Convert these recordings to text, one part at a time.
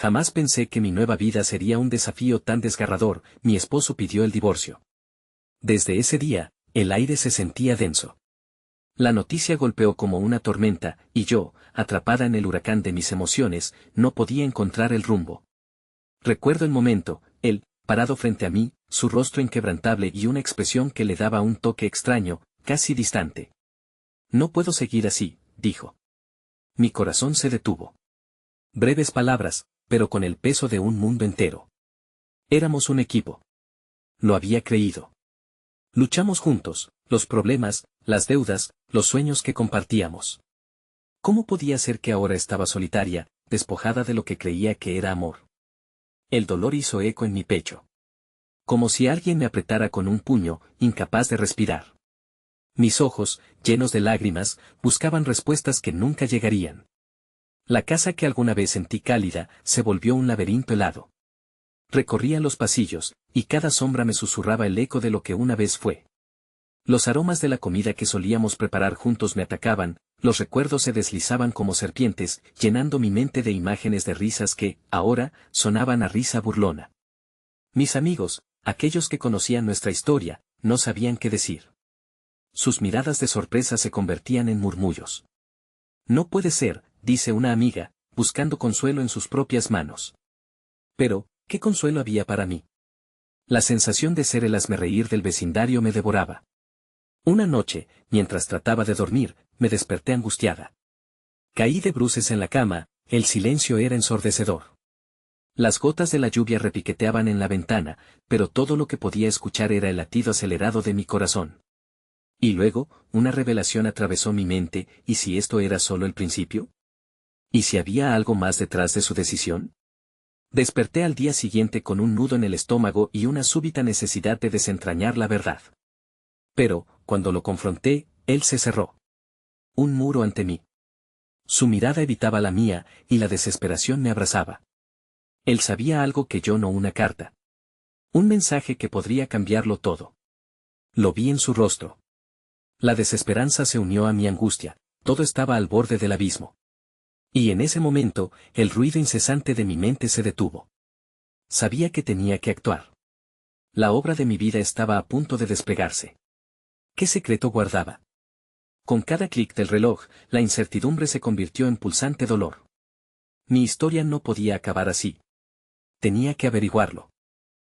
Jamás pensé que mi nueva vida sería un desafío tan desgarrador. Mi esposo pidió el divorcio. Desde ese día, el aire se sentía denso. La noticia golpeó como una tormenta, y yo, atrapada en el huracán de mis emociones, no podía encontrar el rumbo. Recuerdo el momento, él, parado frente a mí, su rostro inquebrantable y una expresión que le daba un toque extraño, casi distante. No puedo seguir así, dijo. Mi corazón se detuvo. Breves palabras, pero con el peso de un mundo entero. Éramos un equipo. Lo había creído. Luchamos juntos, los problemas, las deudas, los sueños que compartíamos. ¿Cómo podía ser que ahora estaba solitaria, despojada de lo que creía que era amor? El dolor hizo eco en mi pecho. Como si alguien me apretara con un puño, incapaz de respirar. Mis ojos, llenos de lágrimas, buscaban respuestas que nunca llegarían. La casa que alguna vez sentí cálida, se volvió un laberinto helado. Recorría los pasillos, y cada sombra me susurraba el eco de lo que una vez fue. Los aromas de la comida que solíamos preparar juntos me atacaban, los recuerdos se deslizaban como serpientes, llenando mi mente de imágenes de risas que, ahora, sonaban a risa burlona. Mis amigos, aquellos que conocían nuestra historia, no sabían qué decir. Sus miradas de sorpresa se convertían en murmullos. No puede ser, dice una amiga, buscando consuelo en sus propias manos. Pero, ¿qué consuelo había para mí? La sensación de ser el hazmerreír del vecindario me devoraba. Una noche, mientras trataba de dormir, me desperté angustiada. Caí de bruces en la cama, el silencio era ensordecedor. Las gotas de la lluvia repiqueteaban en la ventana, pero todo lo que podía escuchar era el latido acelerado de mi corazón. Y luego, una revelación atravesó mi mente, ¿y si esto era solo el principio? ¿Y si había algo más detrás de su decisión? Desperté al día siguiente con un nudo en el estómago y una súbita necesidad de desentrañar la verdad. Pero, cuando lo confronté, él se cerró. Un muro ante mí. Su mirada evitaba la mía, y la desesperación me abrazaba. Él sabía algo que yo no, una carta. Un mensaje que podría cambiarlo todo. Lo vi en su rostro. La desesperanza se unió a mi angustia, todo estaba al borde del abismo. Y en ese momento, el ruido incesante de mi mente se detuvo. Sabía que tenía que actuar. La obra de mi vida estaba a punto de desplegarse. ¿Qué secreto guardaba? Con cada clic del reloj, la incertidumbre se convirtió en pulsante dolor. Mi historia no podía acabar así. Tenía que averiguarlo.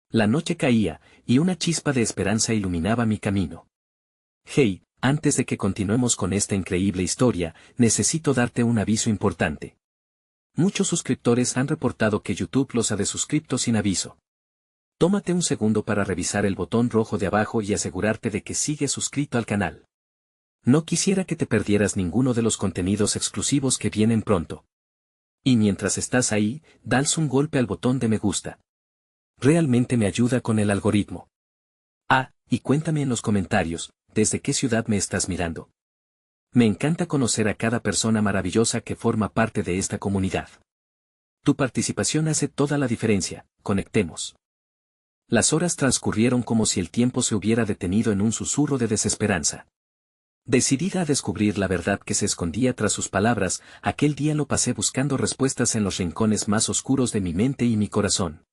La noche caía, y una chispa de esperanza iluminaba mi camino. Hey, antes de que continuemos con esta increíble historia, necesito darte un aviso importante. Muchos suscriptores han reportado que YouTube los ha desuscripto sin aviso. Tómate un segundo para revisar el botón rojo de abajo y asegurarte de que sigues suscrito al canal. No quisiera que te perdieras ninguno de los contenidos exclusivos que vienen pronto. Y mientras estás ahí, dale un golpe al botón de me gusta. Realmente me ayuda con el algoritmo. Ah, y cuéntame en los comentarios, ¿desde qué ciudad me estás mirando? Me encanta conocer a cada persona maravillosa que forma parte de esta comunidad. Tu participación hace toda la diferencia, conectemos. Las horas transcurrieron como si el tiempo se hubiera detenido en un susurro de desesperanza. Decidida a descubrir la verdad que se escondía tras sus palabras, aquel día lo pasé buscando respuestas en los rincones más oscuros de mi mente y mi corazón.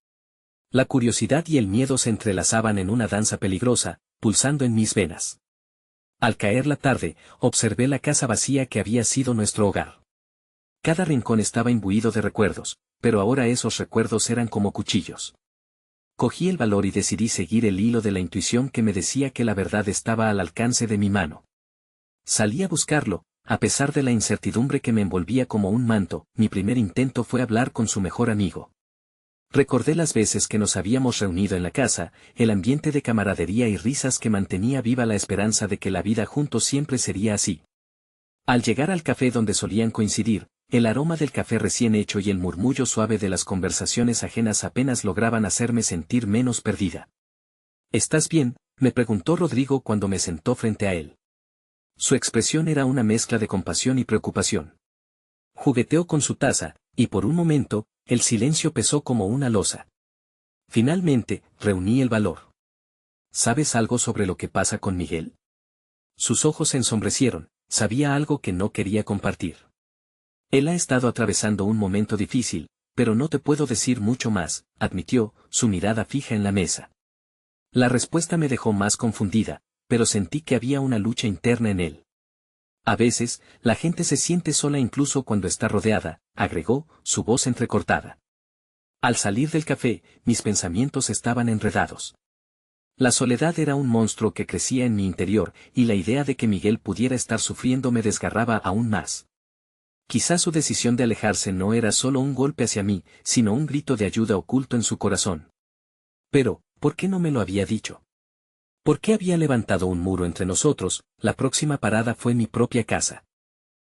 La curiosidad y el miedo se entrelazaban en una danza peligrosa, pulsando en mis venas. Al caer la tarde, observé la casa vacía que había sido nuestro hogar. Cada rincón estaba imbuido de recuerdos, pero ahora esos recuerdos eran como cuchillos. Cogí el valor y decidí seguir el hilo de la intuición que me decía que la verdad estaba al alcance de mi mano. Salí a buscarlo, a pesar de la incertidumbre que me envolvía como un manto. Mi primer intento fue hablar con su mejor amigo. Recordé las veces que nos habíamos reunido en la casa, el ambiente de camaradería y risas que mantenía viva la esperanza de que la vida juntos siempre sería así. Al llegar al café donde solían coincidir, el aroma del café recién hecho y el murmullo suave de las conversaciones ajenas apenas lograban hacerme sentir menos perdida. ¿Estás bien?, me preguntó Rodrigo cuando me sentó frente a él. Su expresión era una mezcla de compasión y preocupación. Jugueteó con su taza, y por un momento, el silencio pesó como una losa. Finalmente, reuní el valor. ¿Sabes algo sobre lo que pasa con Miguel? Sus ojos se ensombrecieron, sabía algo que no quería compartir. Él ha estado atravesando un momento difícil, pero no te puedo decir mucho más, admitió, su mirada fija en la mesa. La respuesta me dejó más confundida, pero sentí que había una lucha interna en él. A veces, la gente se siente sola incluso cuando está rodeada, agregó, su voz entrecortada. Al salir del café, mis pensamientos estaban enredados. La soledad era un monstruo que crecía en mi interior, y la idea de que Miguel pudiera estar sufriendo me desgarraba aún más. Quizás su decisión de alejarse no era solo un golpe hacia mí, sino un grito de ayuda oculto en su corazón. Pero, ¿por qué no me lo había dicho? ¿Por qué había levantado un muro entre nosotros? La próxima parada fue mi propia casa.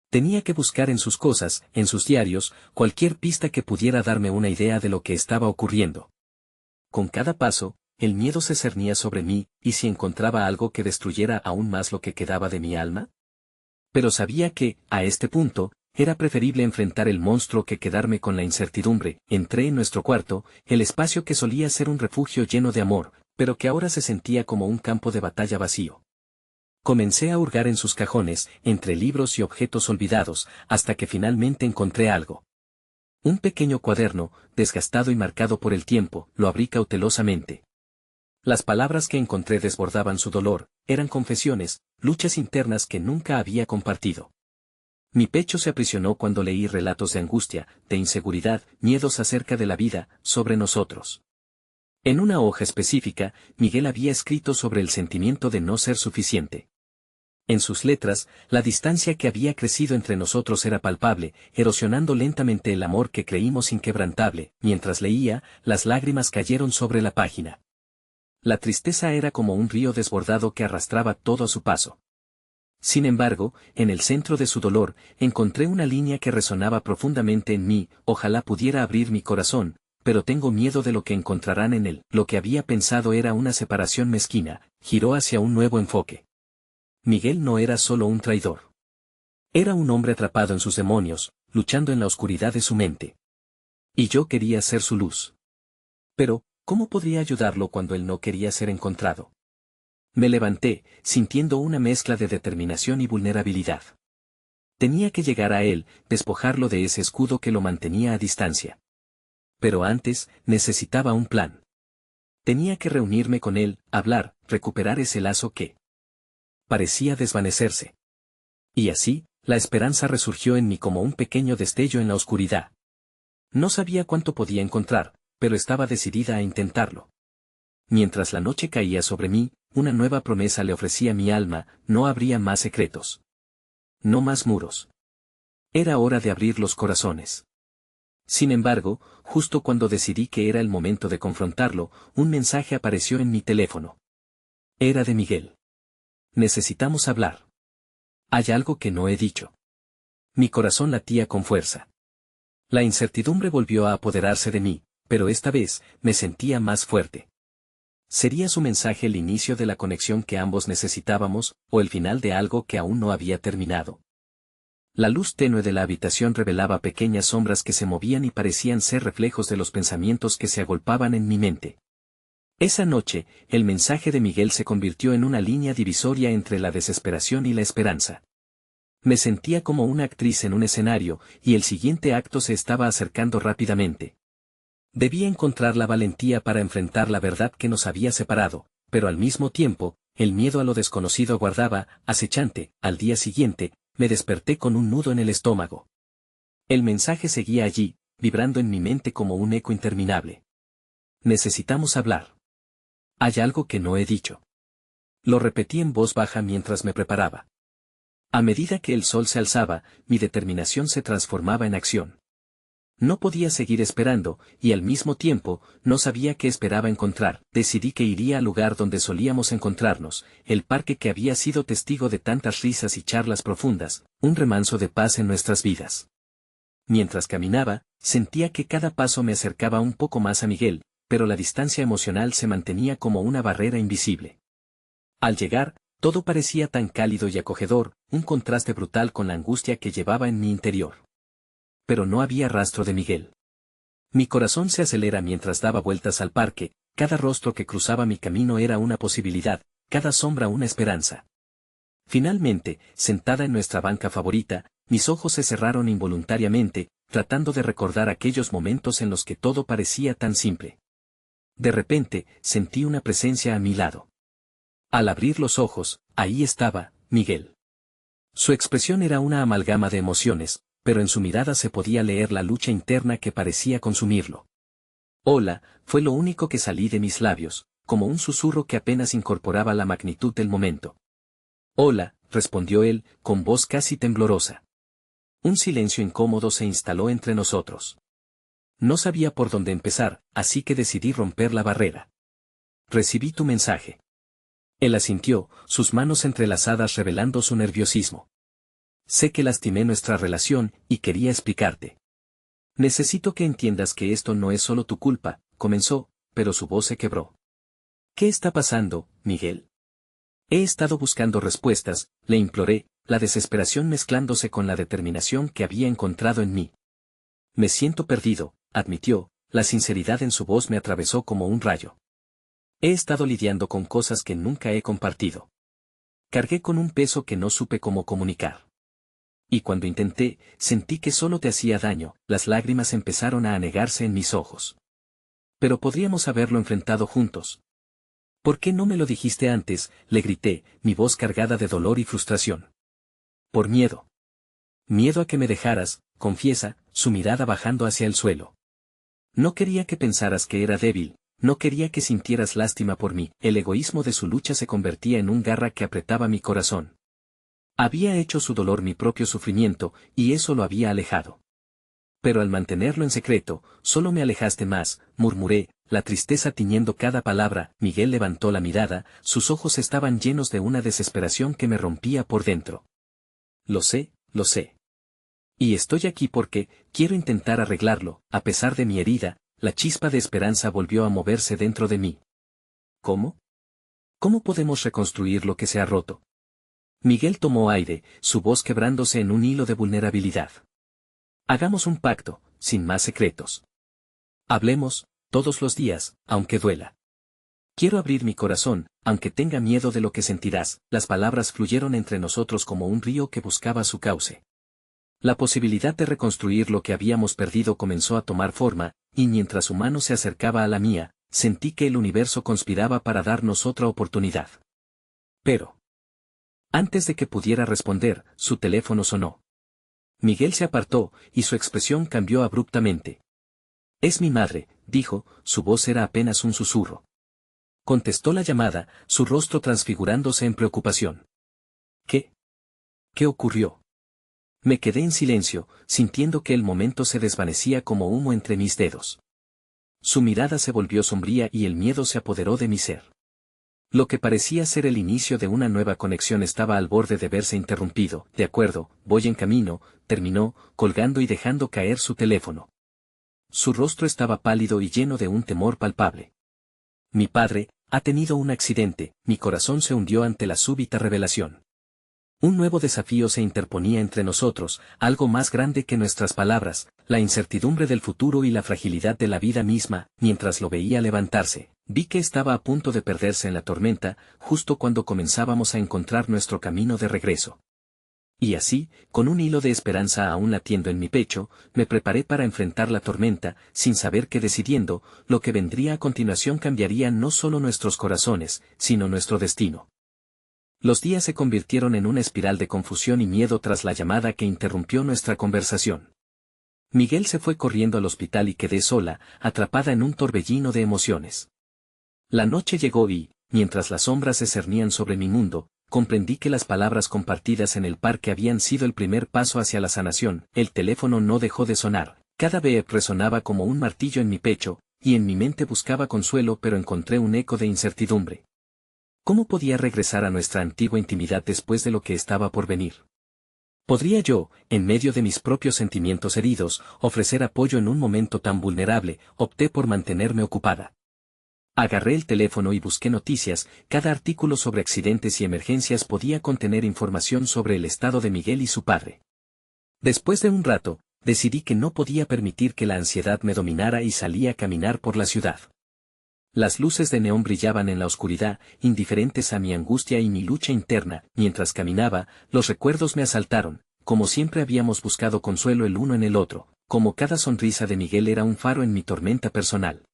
Tenía que buscar en sus cosas, en sus diarios, cualquier pista que pudiera darme una idea de lo que estaba ocurriendo. Con cada paso, el miedo se cernía sobre mí, ¿y si encontraba algo que destruyera aún más lo que quedaba de mi alma? Pero sabía que, a este punto, era preferible enfrentar el monstruo que quedarme con la incertidumbre. Entré en nuestro cuarto, el espacio que solía ser un refugio lleno de amor, pero que ahora se sentía como un campo de batalla vacío. Comencé a hurgar en sus cajones, entre libros y objetos olvidados, hasta que finalmente encontré algo. Un pequeño cuaderno, desgastado y marcado por el tiempo, lo abrí cautelosamente. Las palabras que encontré desbordaban su dolor, eran confesiones, luchas internas que nunca había compartido. Mi pecho se aprisionó cuando leí relatos de angustia, de inseguridad, miedos acerca de la vida, sobre nosotros. En una hoja específica, Miguel había escrito sobre el sentimiento de no ser suficiente. En sus letras, la distancia que había crecido entre nosotros era palpable, erosionando lentamente el amor que creímos inquebrantable. Mientras leía, las lágrimas cayeron sobre la página. La tristeza era como un río desbordado que arrastraba todo a su paso. Sin embargo, en el centro de su dolor, encontré una línea que resonaba profundamente en mí: ojalá pudiera abrir mi corazón, pero tengo miedo de lo que encontrarán en él. Lo que había pensado era una separación mezquina, giró hacia un nuevo enfoque. Miguel no era solo un traidor. Era un hombre atrapado en sus demonios, luchando en la oscuridad de su mente. Y yo quería ser su luz. Pero, ¿cómo podría ayudarlo cuando él no quería ser encontrado? Me levanté, sintiendo una mezcla de determinación y vulnerabilidad. Tenía que llegar a él, despojarlo de ese escudo que lo mantenía a distancia. Pero antes, necesitaba un plan. Tenía que reunirme con él, hablar, recuperar ese lazo que parecía desvanecerse. Y así, la esperanza resurgió en mí como un pequeño destello en la oscuridad. No sabía cuánto podía encontrar, pero estaba decidida a intentarlo. Mientras la noche caía sobre mí, una nueva promesa le ofrecía mi alma: no habría más secretos. No más muros. Era hora de abrir los corazones. Sin embargo, justo cuando decidí que era el momento de confrontarlo, un mensaje apareció en mi teléfono. Era de Miguel. Necesitamos hablar. Hay algo que no he dicho. Mi corazón latía con fuerza. La incertidumbre volvió a apoderarse de mí, pero esta vez, me sentía más fuerte. ¿Sería su mensaje el inicio de la conexión que ambos necesitábamos, o el final de algo que aún no había terminado? La luz tenue de la habitación revelaba pequeñas sombras que se movían y parecían ser reflejos de los pensamientos que se agolpaban en mi mente. Esa noche, el mensaje de Miguel se convirtió en una línea divisoria entre la desesperación y la esperanza. Me sentía como una actriz en un escenario, y el siguiente acto se estaba acercando rápidamente. Debía encontrar la valentía para enfrentar la verdad que nos había separado, pero al mismo tiempo, el miedo a lo desconocido aguardaba, acechante. Al día siguiente, me desperté con un nudo en el estómago. El mensaje seguía allí, vibrando en mi mente como un eco interminable. Necesitamos hablar. Hay algo que no he dicho. Lo repetí en voz baja mientras me preparaba. A medida que el sol se alzaba, mi determinación se transformaba en acción. No podía seguir esperando, y al mismo tiempo, no sabía qué esperaba encontrar. Decidí que iría al lugar donde solíamos encontrarnos, el parque que había sido testigo de tantas risas y charlas profundas, un remanso de paz en nuestras vidas. Mientras caminaba, sentía que cada paso me acercaba un poco más a Miguel, pero la distancia emocional se mantenía como una barrera invisible. Al llegar, todo parecía tan cálido y acogedor, un contraste brutal con la angustia que llevaba en mi interior. Pero no había rastro de Miguel. Mi corazón se acelera mientras daba vueltas al parque, cada rostro que cruzaba mi camino era una posibilidad, cada sombra una esperanza. Finalmente, sentada en nuestra banca favorita, mis ojos se cerraron involuntariamente, tratando de recordar aquellos momentos en los que todo parecía tan simple. De repente, sentí una presencia a mi lado. Al abrir los ojos, ahí estaba, Miguel. Su expresión era una amalgama de emociones, pero en su mirada se podía leer la lucha interna que parecía consumirlo. Hola, fue lo único que salí de mis labios, como un susurro que apenas incorporaba la magnitud del momento. Hola, respondió él, con voz casi temblorosa. Un silencio incómodo se instaló entre nosotros. No sabía por dónde empezar, así que decidí romper la barrera. Recibí tu mensaje. Él asintió, sus manos entrelazadas revelando su nerviosismo. Sé que lastimé nuestra relación, y quería explicarte. Necesito que entiendas que esto no es solo tu culpa, comenzó, pero su voz se quebró. ¿Qué está pasando, Miguel? He estado buscando respuestas, le imploré, la desesperación mezclándose con la determinación que había encontrado en mí. Me siento perdido, admitió, la sinceridad en su voz me atravesó como un rayo. He estado lidiando con cosas que nunca he compartido. Cargué con un peso que no supe cómo comunicar. Y cuando intenté, sentí que solo te hacía daño, las lágrimas empezaron a anegarse en mis ojos. Pero podríamos haberlo enfrentado juntos. ¿Por qué no me lo dijiste antes?, le grité, mi voz cargada de dolor y frustración. Por miedo. Miedo a que me dejaras, confiesa, su mirada bajando hacia el suelo. No quería que pensaras que era débil, no quería que sintieras lástima por mí. El egoísmo de su lucha se convertía en un garra que apretaba mi corazón. Había hecho su dolor mi propio sufrimiento, y eso lo había alejado. Pero al mantenerlo en secreto, solo me alejaste más, murmuré, la tristeza tiñendo cada palabra. Miguel levantó la mirada, sus ojos estaban llenos de una desesperación que me rompía por dentro. Lo sé, lo sé. Y estoy aquí porque, quiero intentar arreglarlo, a pesar de mi herida. La chispa de esperanza volvió a moverse dentro de mí. ¿Cómo? ¿Cómo podemos reconstruir lo que se ha roto? Miguel tomó aire, su voz quebrándose en un hilo de vulnerabilidad. Hagamos un pacto, sin más secretos. Hablemos, todos los días, aunque duela. Quiero abrir mi corazón, aunque tenga miedo de lo que sentirás. Las palabras fluyeron entre nosotros como un río que buscaba su cauce. La posibilidad de reconstruir lo que habíamos perdido comenzó a tomar forma, y mientras su mano se acercaba a la mía, sentí que el universo conspiraba para darnos otra oportunidad. Pero, antes de que pudiera responder, su teléfono sonó. Miguel se apartó, y su expresión cambió abruptamente. Es mi madre, dijo, su voz era apenas un susurro. Contestó la llamada, su rostro transfigurándose en preocupación. ¿Qué? ¿Qué ocurrió? Me quedé en silencio, sintiendo que el momento se desvanecía como humo entre mis dedos. Su mirada se volvió sombría y el miedo se apoderó de mi ser. Lo que parecía ser el inicio de una nueva conexión estaba al borde de verse interrumpido. De acuerdo, voy en camino, terminó, colgando y dejando caer su teléfono. Su rostro estaba pálido y lleno de un temor palpable. Mi padre ha tenido un accidente. Mi corazón se hundió ante la súbita revelación. Un nuevo desafío se interponía entre nosotros, algo más grande que nuestras palabras, la incertidumbre del futuro y la fragilidad de la vida misma. Mientras lo veía levantarse, vi que estaba a punto de perderse en la tormenta, justo cuando comenzábamos a encontrar nuestro camino de regreso. Y así, con un hilo de esperanza aún latiendo en mi pecho, me preparé para enfrentar la tormenta, sin saber que decidiendo, lo que vendría a continuación cambiaría no solo nuestros corazones, sino nuestro destino. Los días se convirtieron en una espiral de confusión y miedo tras la llamada que interrumpió nuestra conversación. Miguel se fue corriendo al hospital y quedé sola, atrapada en un torbellino de emociones. La noche llegó y, mientras las sombras se cernían sobre mi mundo, comprendí que las palabras compartidas en el parque habían sido el primer paso hacia la sanación. El teléfono no dejó de sonar, cada vez resonaba como un martillo en mi pecho, y en mi mente buscaba consuelo pero encontré un eco de incertidumbre. ¿Cómo podía regresar a nuestra antigua intimidad después de lo que estaba por venir? ¿Podría yo, en medio de mis propios sentimientos heridos, ofrecer apoyo en un momento tan vulnerable? Opté por mantenerme ocupada. Agarré el teléfono y busqué noticias. Cada artículo sobre accidentes y emergencias podía contener información sobre el estado de Miguel y su padre. Después de un rato, decidí que no podía permitir que la ansiedad me dominara y salí a caminar por la ciudad. Las luces de neón brillaban en la oscuridad, indiferentes a mi angustia y mi lucha interna. Mientras caminaba, los recuerdos me asaltaron. Como siempre habíamos buscado consuelo el uno en el otro, Como cada sonrisa de Miguel era un faro en mi tormenta personal.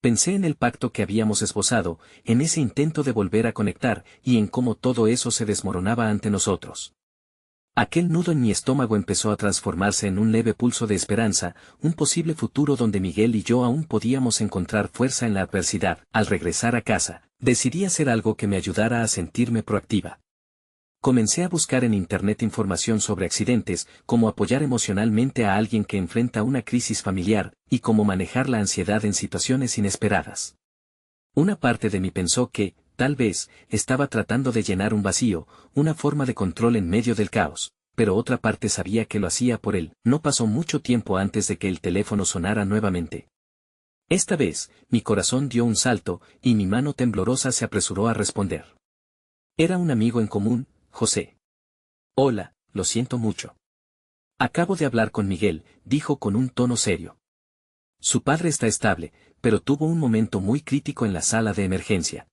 Pensé en el pacto que habíamos esbozado, en ese intento de volver a conectar, y en cómo todo eso se desmoronaba ante nosotros. Aquel nudo en mi estómago empezó a transformarse en un leve pulso de esperanza, un posible futuro donde Miguel y yo aún podíamos encontrar fuerza en la adversidad. Al regresar a casa, decidí hacer algo que me ayudara a sentirme proactiva. Comencé a buscar en Internet información sobre accidentes, cómo apoyar emocionalmente a alguien que enfrenta una crisis familiar, y cómo manejar la ansiedad en situaciones inesperadas. Una parte de mí pensó que, tal vez, estaba tratando de llenar un vacío, una forma de control en medio del caos, pero otra parte sabía que lo hacía por él. No pasó mucho tiempo antes de que el teléfono sonara nuevamente. Esta vez, mi corazón dio un salto, y mi mano temblorosa se apresuró a responder. Era un amigo en común, José. Hola, lo siento mucho. Acabo de hablar con Miguel, dijo con un tono serio. Su padre está estable, pero tuvo un momento muy crítico en la sala de emergencia.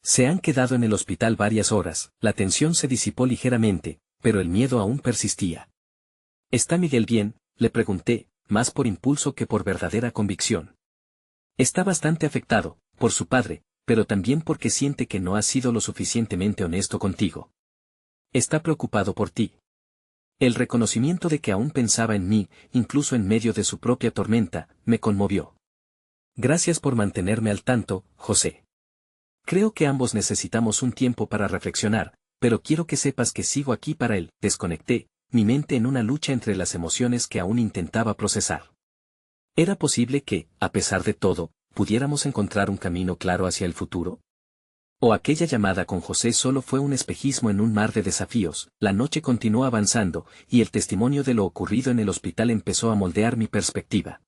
Se han quedado en el hospital varias horas, la tensión se disipó ligeramente, pero el miedo aún persistía. ¿Está Miguel bien?, le pregunté, más por impulso que por verdadera convicción. Está bastante afectado, por su padre, pero también porque siente que no has sido lo suficientemente honesto contigo. Está preocupado por ti. El reconocimiento de que aún pensaba en mí, incluso en medio de su propia tormenta, me conmovió. Gracias por mantenerme al tanto, José. Creo que ambos necesitamos un tiempo para reflexionar, pero quiero que sepas que sigo aquí para él. Desconecté, mi mente en una lucha entre las emociones que aún intentaba procesar. ¿Era posible que, a pesar de todo, pudiéramos encontrar un camino claro hacia el futuro? ¿O aquella llamada con José solo fue un espejismo en un mar de desafíos? La noche continuó avanzando, y el testimonio de lo ocurrido en el hospital empezó a moldear mi perspectiva.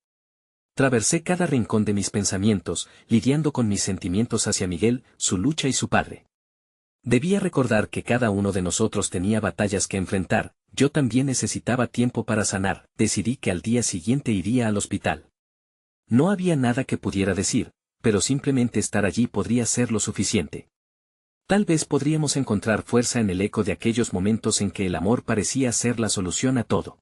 Traversé cada rincón de mis pensamientos, lidiando con mis sentimientos hacia Miguel, su lucha y su padre. Debía recordar que cada uno de nosotros tenía batallas que enfrentar. Yo también necesitaba tiempo para sanar. Decidí que al día siguiente iría al hospital. No había nada que pudiera decir, pero simplemente estar allí podría ser lo suficiente. Tal vez podríamos encontrar fuerza en el eco de aquellos momentos en que el amor parecía ser la solución a todo.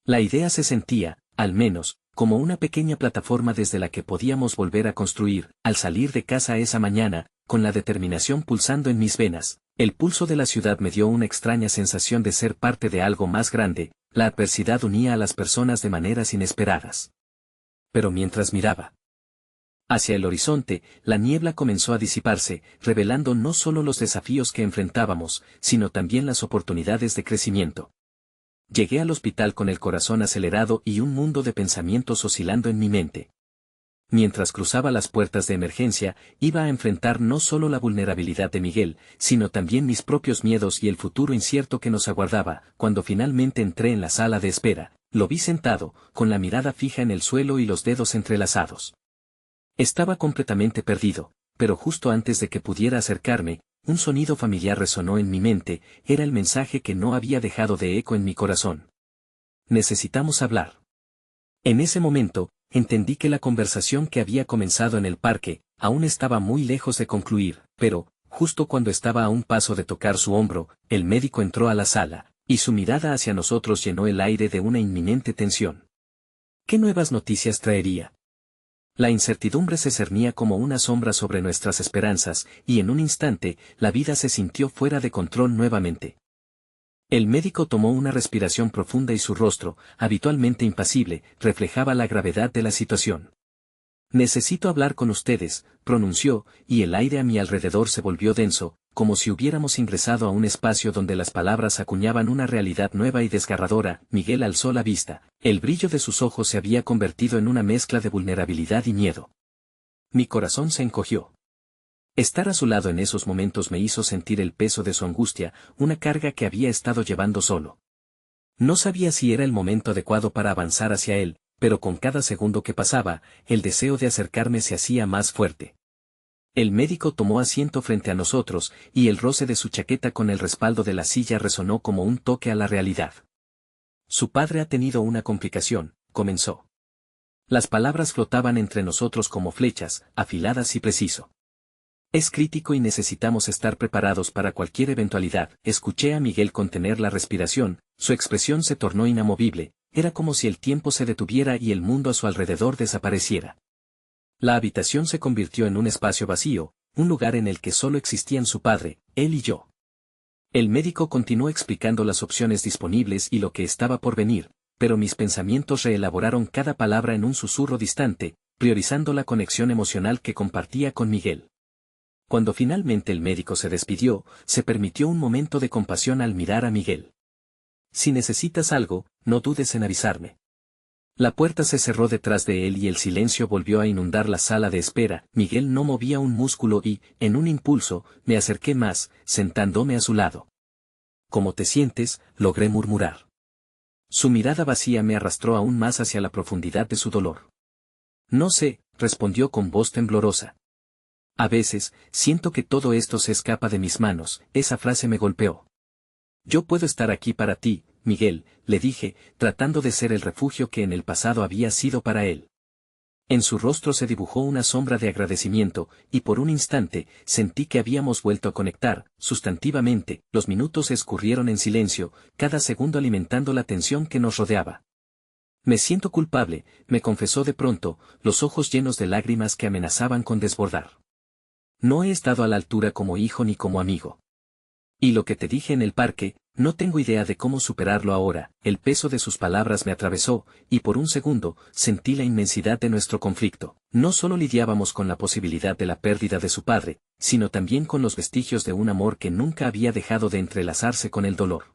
La idea se sentía, al menos, como una pequeña plataforma desde la que podíamos volver a construir. Al salir de casa esa mañana, con la determinación pulsando en mis venas, el pulso de la ciudad me dio una extraña sensación de ser parte de algo más grande. La adversidad unía a las personas de maneras inesperadas. Pero mientras miraba hacia el horizonte, la niebla comenzó a disiparse, revelando no solo los desafíos que enfrentábamos, sino también las oportunidades de crecimiento. Llegué al hospital con el corazón acelerado y un mundo de pensamientos oscilando en mi mente. Mientras cruzaba las puertas de emergencia, iba a enfrentar no solo la vulnerabilidad de Miguel, sino también mis propios miedos y el futuro incierto que nos aguardaba. Cuando finalmente entré en la sala de espera, lo vi sentado, con la mirada fija en el suelo y los dedos entrelazados. Estaba completamente perdido, pero justo antes de que pudiera acercarme, un sonido familiar resonó en mi mente. Era el mensaje que no había dejado de eco en mi corazón. Necesitamos hablar. En ese momento, entendí que la conversación que había comenzado en el parque, aún estaba muy lejos de concluir, pero, justo cuando estaba a un paso de tocar su hombro, el médico entró a la sala, y su mirada hacia nosotros llenó el aire de una inminente tensión. ¿Qué nuevas noticias traería? La incertidumbre se cernía como una sombra sobre nuestras esperanzas, y en un instante, la vida se sintió fuera de control nuevamente. El médico tomó una respiración profunda y su rostro, habitualmente impasible, reflejaba la gravedad de la situación. Necesito hablar con ustedes, pronunció, y el aire a mi alrededor se volvió denso, como si hubiéramos ingresado a un espacio donde las palabras acuñaban una realidad nueva y desgarradora. Miguel alzó la vista, el brillo de sus ojos se había convertido en una mezcla de vulnerabilidad y miedo. Mi corazón se encogió. Estar a su lado en esos momentos me hizo sentir el peso de su angustia, una carga que había estado llevando solo. No sabía si era el momento adecuado para avanzar hacia él, pero con cada segundo que pasaba, el deseo de acercarme se hacía más fuerte. El médico tomó asiento frente a nosotros, y el roce de su chaqueta con el respaldo de la silla resonó como un toque a la realidad. Su padre ha tenido una complicación, comenzó. Las palabras flotaban entre nosotros como flechas, afiladas y preciso. Es crítico y necesitamos estar preparados para cualquier eventualidad. Escuché a Miguel contener la respiración, su expresión se tornó inamovible, era como si el tiempo se detuviera y el mundo a su alrededor desapareciera. La habitación se convirtió en un espacio vacío, un lugar en el que solo existían su padre, él y yo. El médico continuó explicando las opciones disponibles y lo que estaba por venir, pero mis pensamientos reelaboraron cada palabra en un susurro distante, priorizando la conexión emocional que compartía con Miguel. Cuando finalmente el médico se despidió, se permitió un momento de compasión al mirar a Miguel. Si necesitas algo, no dudes en avisarme. La puerta se cerró detrás de él y el silencio volvió a inundar la sala de espera. Miguel no movía un músculo y, en un impulso, me acerqué más, sentándome a su lado. ¿Cómo te sientes?, logré murmurar. Su mirada vacía me arrastró aún más hacia la profundidad de su dolor. No sé, respondió con voz temblorosa. A veces, siento que todo esto se escapa de mis manos. Esa frase me golpeó. Yo puedo estar aquí para ti, Miguel, le dije, tratando de ser el refugio que en el pasado había sido para él. En su rostro se dibujó una sombra de agradecimiento, y por un instante, sentí que habíamos vuelto a conectar. Sustantivamente, los minutos escurrieron en silencio, cada segundo alimentando la tensión que nos rodeaba. Me siento culpable, me confesó de pronto, los ojos llenos de lágrimas que amenazaban con desbordar. No he estado a la altura como hijo ni como amigo. Y lo que te dije en el parque, no tengo idea de cómo superarlo ahora. El peso de sus palabras me atravesó, y por un segundo, sentí la inmensidad de nuestro conflicto. No solo lidiábamos con la posibilidad de la pérdida de su padre, sino también con los vestigios de un amor que nunca había dejado de entrelazarse con el dolor.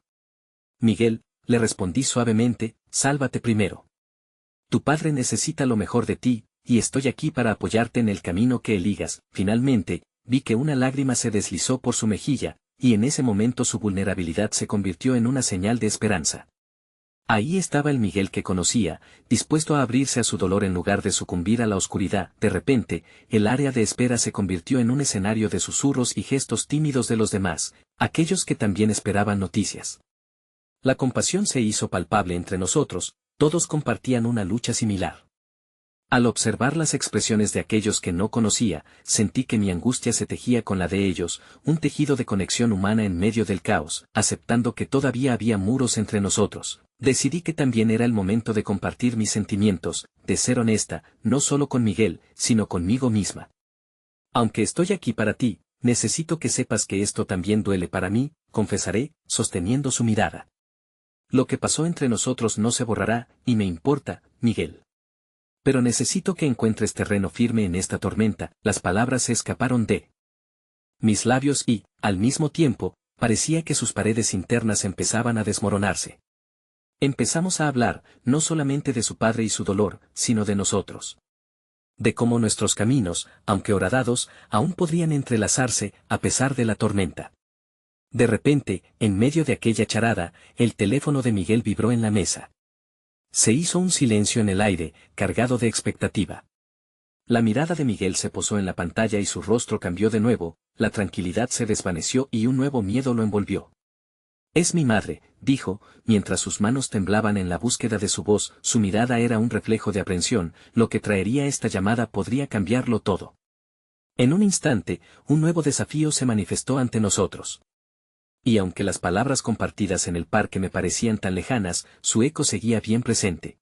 Miguel, le respondí suavemente, sálvate primero. Tu padre necesita lo mejor de ti, y estoy aquí para apoyarte en el camino que eligas. Finalmente, vi que una lágrima se deslizó por su mejilla, y en ese momento su vulnerabilidad se convirtió en una señal de esperanza. Ahí estaba el Miguel que conocía, dispuesto a abrirse a su dolor en lugar de sucumbir a la oscuridad. De repente, el área de espera se convirtió en un escenario de susurros y gestos tímidos de los demás, aquellos que también esperaban noticias. La compasión se hizo palpable entre nosotros, todos compartían una lucha similar. Al observar las expresiones de aquellos que no conocía, sentí que mi angustia se tejía con la de ellos, un tejido de conexión humana en medio del caos. Aceptando que todavía había muros entre nosotros, decidí que también era el momento de compartir mis sentimientos, de ser honesta, no solo con Miguel, sino conmigo misma. Aunque estoy aquí para ti, necesito que sepas que esto también duele para mí, confesaré, sosteniendo su mirada. Lo que pasó entre nosotros no se borrará, y me importa, Miguel. Pero necesito que encuentres terreno firme en esta tormenta. Las palabras se escaparon de mis labios y, al mismo tiempo, parecía que sus paredes internas empezaban a desmoronarse. Empezamos a hablar, no solamente de su padre y su dolor, sino de nosotros. De cómo nuestros caminos, aunque horadados, aún podrían entrelazarse, a pesar de la tormenta. De repente, en medio de aquella charada, el teléfono de Miguel vibró en la mesa. Se hizo un silencio en el aire, cargado de expectativa. La mirada de Miguel se posó en la pantalla y su rostro cambió de nuevo, la tranquilidad se desvaneció y un nuevo miedo lo envolvió. Es mi madre, dijo, mientras sus manos temblaban en la búsqueda de su voz. Su mirada era un reflejo de aprensión. Lo que traería esta llamada podría cambiarlo todo. En un instante, un nuevo desafío se manifestó ante nosotros. Y aunque las palabras compartidas en el parque me parecían tan lejanas, su eco seguía bien presente.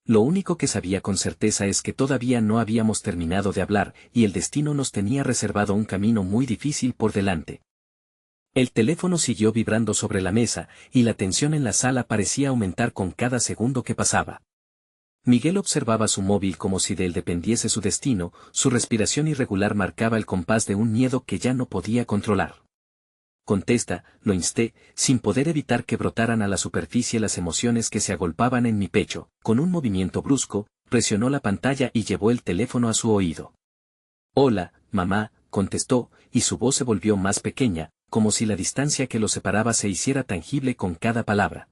Lo único que sabía con certeza es que todavía no habíamos terminado de hablar, y el destino nos tenía reservado un camino muy difícil por delante. El teléfono siguió vibrando sobre la mesa, y la tensión en la sala parecía aumentar con cada segundo que pasaba. Miguel observaba su móvil como si de él dependiese su destino. Su respiración irregular marcaba el compás de un miedo que ya no podía controlar. Contesta, lo insté, sin poder evitar que brotaran a la superficie las emociones que se agolpaban en mi pecho. Con un movimiento brusco, presionó la pantalla y llevó el teléfono a su oído. Hola, mamá, contestó, y su voz se volvió más pequeña, como si la distancia que los separaba se hiciera tangible con cada palabra.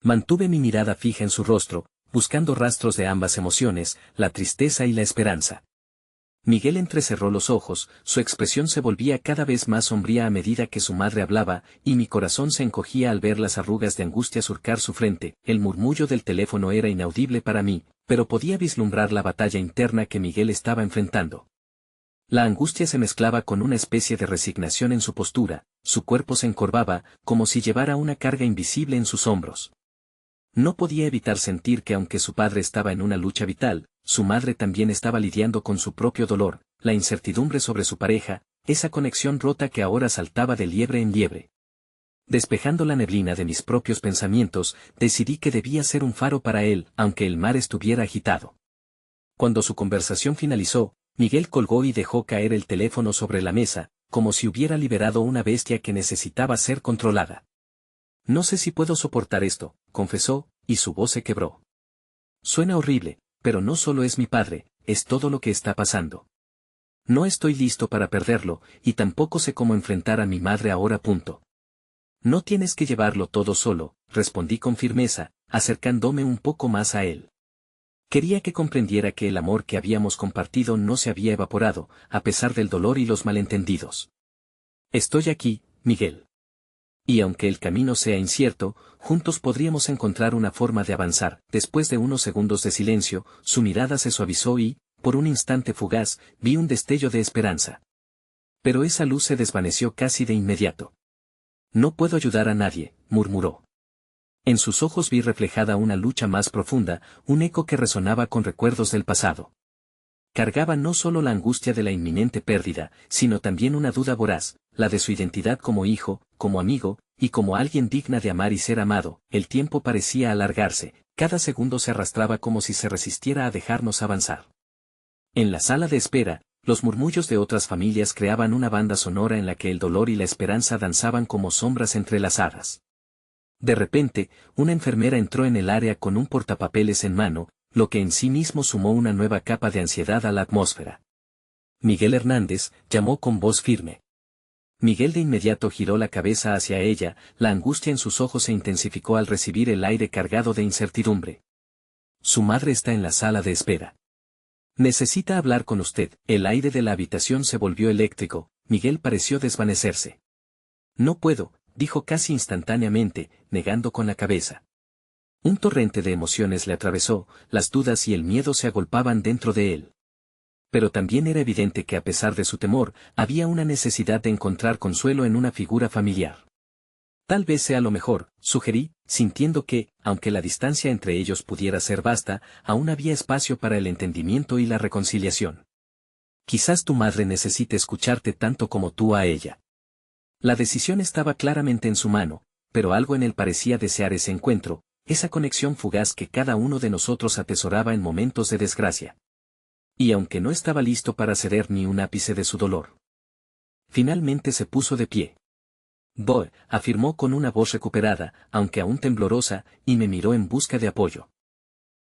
Mantuve mi mirada fija en su rostro, buscando rastros de ambas emociones, la tristeza y la esperanza. Miguel entrecerró los ojos, su expresión se volvía cada vez más sombría a medida que su madre hablaba, y mi corazón se encogía al ver las arrugas de angustia surcar su frente. El murmullo del teléfono era inaudible para mí, pero podía vislumbrar la batalla interna que Miguel estaba enfrentando. La angustia se mezclaba con una especie de resignación en su postura, su cuerpo se encorvaba, como si llevara una carga invisible en sus hombros. No podía evitar sentir que aunque su padre estaba en una lucha vital, su madre también estaba lidiando con su propio dolor, la incertidumbre sobre su pareja, esa conexión rota que ahora saltaba de liebre en liebre. Despejando la neblina de mis propios pensamientos, decidí que debía ser un faro para él, aunque el mar estuviera agitado. Cuando su conversación finalizó, Miguel colgó y dejó caer el teléfono sobre la mesa, como si hubiera liberado una bestia que necesitaba ser controlada. No sé si puedo soportar esto, confesó, y su voz se quebró. Suena horrible, pero no solo es mi padre, es todo lo que está pasando. No estoy listo para perderlo, y tampoco sé cómo enfrentar a mi madre ahora. No tienes que llevarlo todo solo, respondí con firmeza, acercándome un poco más a él. Quería que comprendiera que el amor que habíamos compartido no se había evaporado, a pesar del dolor y los malentendidos. Estoy aquí, Miguel. Y aunque el camino sea incierto, juntos podríamos encontrar una forma de avanzar. Después de unos segundos de silencio, su mirada se suavizó y, por un instante fugaz, vi un destello de esperanza. Pero esa luz se desvaneció casi de inmediato. No puedo ayudar a nadie, murmuró. En sus ojos vi reflejada una lucha más profunda, un eco que resonaba con recuerdos del pasado. Cargaba no solo la angustia de la inminente pérdida, sino también una duda voraz, la de su identidad como hijo, como amigo, y como alguien digna de amar y ser amado. El tiempo parecía alargarse, cada segundo se arrastraba como si se resistiera a dejarnos avanzar. En la sala de espera, los murmullos de otras familias creaban una banda sonora en la que el dolor y la esperanza danzaban como sombras entrelazadas. De repente, una enfermera entró en el área con un portapapeles en mano, lo que en sí mismo sumó una nueva capa de ansiedad a la atmósfera. Miguel Hernández, llamó con voz firme. Miguel de inmediato giró la cabeza hacia ella, la angustia en sus ojos se intensificó al recibir el aire cargado de incertidumbre. Su madre está en la sala de espera. Necesita hablar con usted. El aire de la habitación se volvió eléctrico, Miguel pareció desvanecerse. No puedo, dijo casi instantáneamente, negando con la cabeza. Un torrente de emociones le atravesó, las dudas y el miedo se agolpaban dentro de él. Pero también era evidente que a pesar de su temor, había una necesidad de encontrar consuelo en una figura familiar. Tal vez sea lo mejor, sugerí, sintiendo que, aunque la distancia entre ellos pudiera ser vasta, aún había espacio para el entendimiento y la reconciliación. Quizás tu madre necesite escucharte tanto como tú a ella. La decisión estaba claramente en su mano, pero algo en él parecía desear ese encuentro, esa conexión fugaz que cada uno de nosotros atesoraba en momentos de desgracia. Y aunque no estaba listo para ceder ni un ápice de su dolor. Finalmente se puso de pie. Boe, afirmó con una voz recuperada, aunque aún temblorosa, y me miró en busca de apoyo.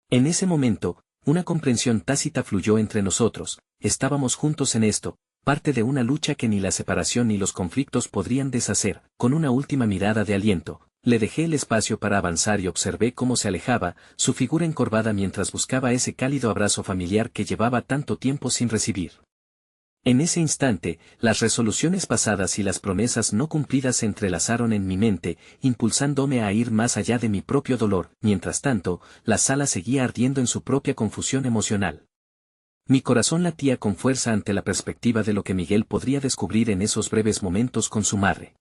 En ese momento, una comprensión tácita fluyó entre nosotros, estábamos juntos en esto, parte de una lucha que ni la separación ni los conflictos podrían deshacer. Con una última mirada de aliento, le dejé el espacio para avanzar y observé cómo se alejaba, su figura encorvada mientras buscaba ese cálido abrazo familiar que llevaba tanto tiempo sin recibir. En ese instante, las resoluciones pasadas y las promesas no cumplidas se entrelazaron en mi mente, impulsándome a ir más allá de mi propio dolor. Mientras tanto, la sala seguía ardiendo en su propia confusión emocional. Mi corazón latía con fuerza ante la perspectiva de lo que Miguel podría descubrir en esos breves momentos con su madre.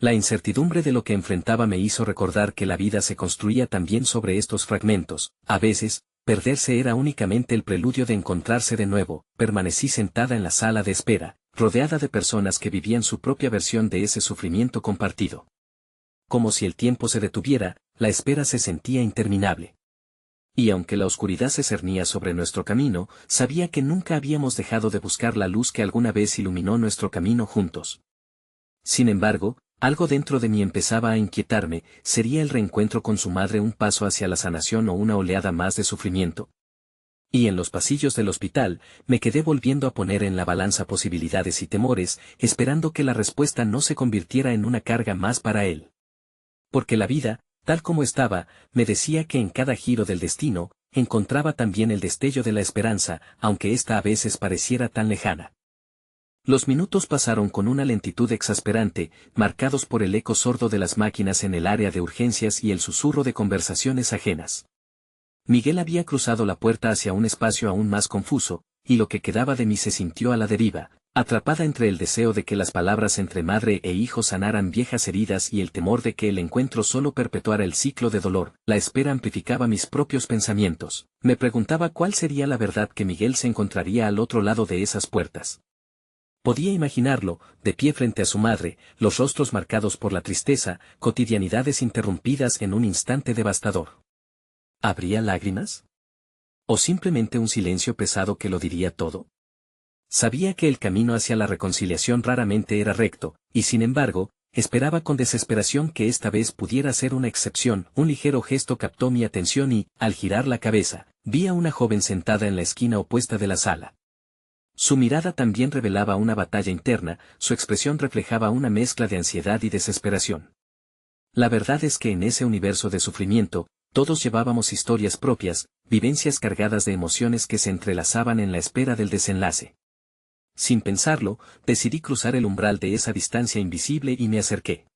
La incertidumbre de lo que enfrentaba me hizo recordar que la vida se construía también sobre estos fragmentos. A veces, perderse era únicamente el preludio de encontrarse de nuevo. Permanecí sentada en la sala de espera, rodeada de personas que vivían su propia versión de ese sufrimiento compartido. Como si el tiempo se detuviera, la espera se sentía interminable. Y aunque la oscuridad se cernía sobre nuestro camino, sabía que nunca habíamos dejado de buscar la luz que alguna vez iluminó nuestro camino juntos. Sin embargo, algo dentro de mí empezaba a inquietarme. ¿Sería el reencuentro con su madre un paso hacia la sanación o una oleada más de sufrimiento? Y en los pasillos del hospital, me quedé volviendo a poner en la balanza posibilidades y temores, esperando que la respuesta no se convirtiera en una carga más para él. Porque la vida, tal como estaba, me decía que en cada giro del destino, encontraba también el destello de la esperanza, aunque ésta a veces pareciera tan lejana. Los minutos pasaron con una lentitud exasperante, marcados por el eco sordo de las máquinas en el área de urgencias y el susurro de conversaciones ajenas. Miguel había cruzado la puerta hacia un espacio aún más confuso, y lo que quedaba de mí se sintió a la deriva, Atrapada entre el deseo de que las palabras entre madre e hijo sanaran viejas heridas y el temor de que el encuentro solo perpetuara el ciclo de dolor, la espera amplificaba mis propios pensamientos. Me preguntaba cuál sería la verdad que Miguel se encontraría al otro lado de esas puertas. Podía imaginarlo, de pie frente a su madre, los rostros marcados por la tristeza, cotidianidades interrumpidas en un instante devastador. ¿Habría lágrimas? ¿O simplemente un silencio pesado que lo diría todo? Sabía que el camino hacia la reconciliación raramente era recto, y sin embargo, esperaba con desesperación que esta vez pudiera ser una excepción. Un ligero gesto captó mi atención y, al girar la cabeza, vi a una joven sentada en la esquina opuesta de la sala. Su mirada también revelaba una batalla interna, su expresión reflejaba una mezcla de ansiedad y desesperación. La verdad es que en ese universo de sufrimiento, todos llevábamos historias propias, vivencias cargadas de emociones que se entrelazaban en la espera del desenlace. Sin pensarlo, decidí cruzar el umbral de esa distancia invisible y me acerqué.